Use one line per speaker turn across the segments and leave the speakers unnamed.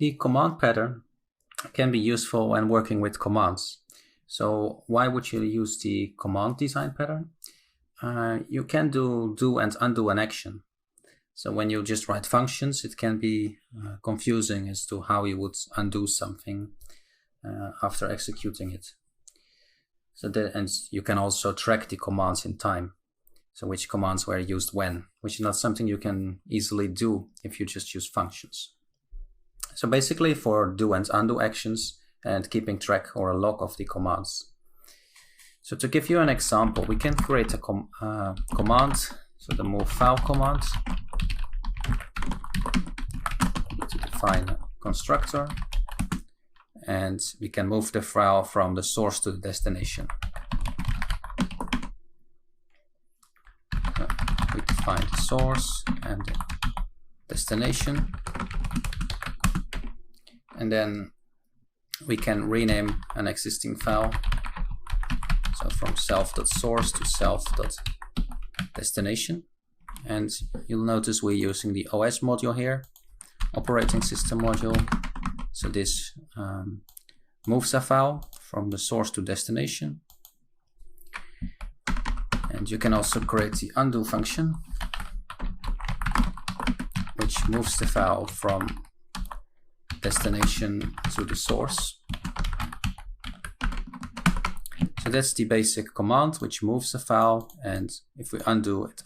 The command pattern can be useful when working with commands. So why would you use the command design pattern? You can do and undo an action. So when you just write functions, it can be confusing as to how you would undo something after executing it. And you can also track the commands in time. So which commands were used when, which is not something you can easily do if you just use functions. So basically for do and undo actions and keeping track or a log of the commands. So to give you an example, we can create a command, so the MoveFileCommand. We need to define a constructor, and we can move the file from the source to the destination. We define the source and the destination, and then we can rename an existing file. So from self.source to self.destination. And you'll notice we're using the OS module here, operating system module. So this moves a file from the source to destination. And you can also create the undo function, which moves the file from destination to the source. So that's the basic command, which moves a file, and if we undo it,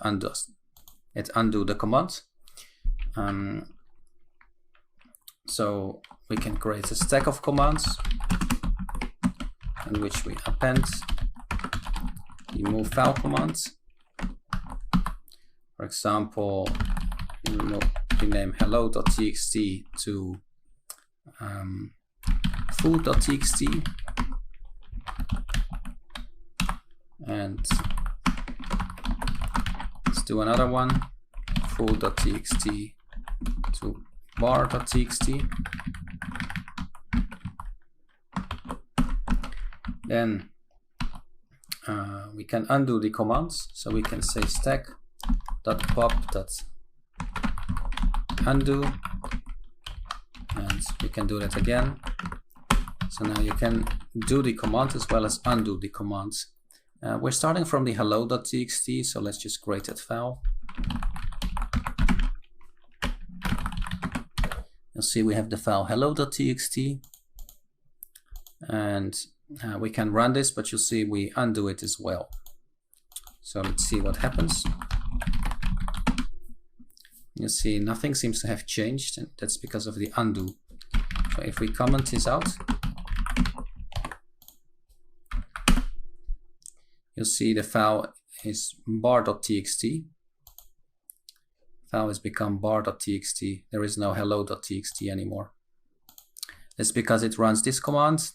undo the command. So we can create a stack of commands in which we append the MoveFileCommand. For example, we rename hello.txt to foo.txt. And let's do another one, foo.txt to bar.txt. Then we can undo the commands, so we can say stack.pop.undo, and we can do that again. So now you can do the command as well as undo the commands. We're starting from the hello.txt, so let's just create that file. You'll see we have the file hello.txt, and we can run this, but you'll see we undo it as well. So let's see what happens. You'll see nothing seems to have changed, and that's because of the undo. So if we comment this out, you'll see the file is bar.txt. File has become bar.txt. There is no hello.txt anymore. That's because it runs this command,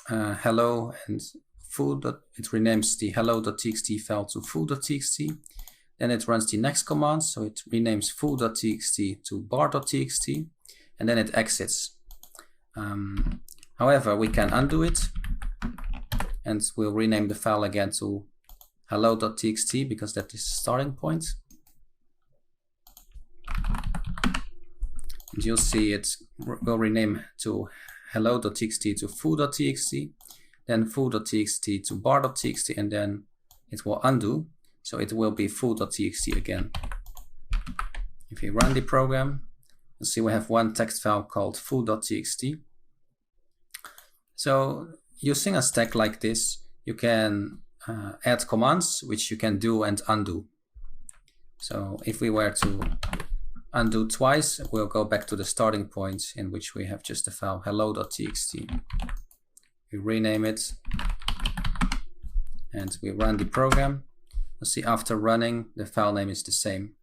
hello and foo. It renames the hello.txt file to foo.txt. Then it runs the next command, so it renames foo.txt to bar.txt, and then it exits. However, we can undo it, and we'll rename the file again to hello.txt because that is the starting point. And you'll see it will rename to hello.txt to foo.txt, then foo.txt to bar.txt, and then it will undo, so it will be foo.txt again. If you run the program, you'll see we have one text file called foo.txt. So using a stack like this, you can add commands which you can do and undo. So if we were to undo twice, we'll go back to the starting point in which we have just the file hello.txt. We rename it and we run the program. You'll see after running, the file name is the same.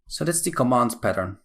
So that's the command pattern.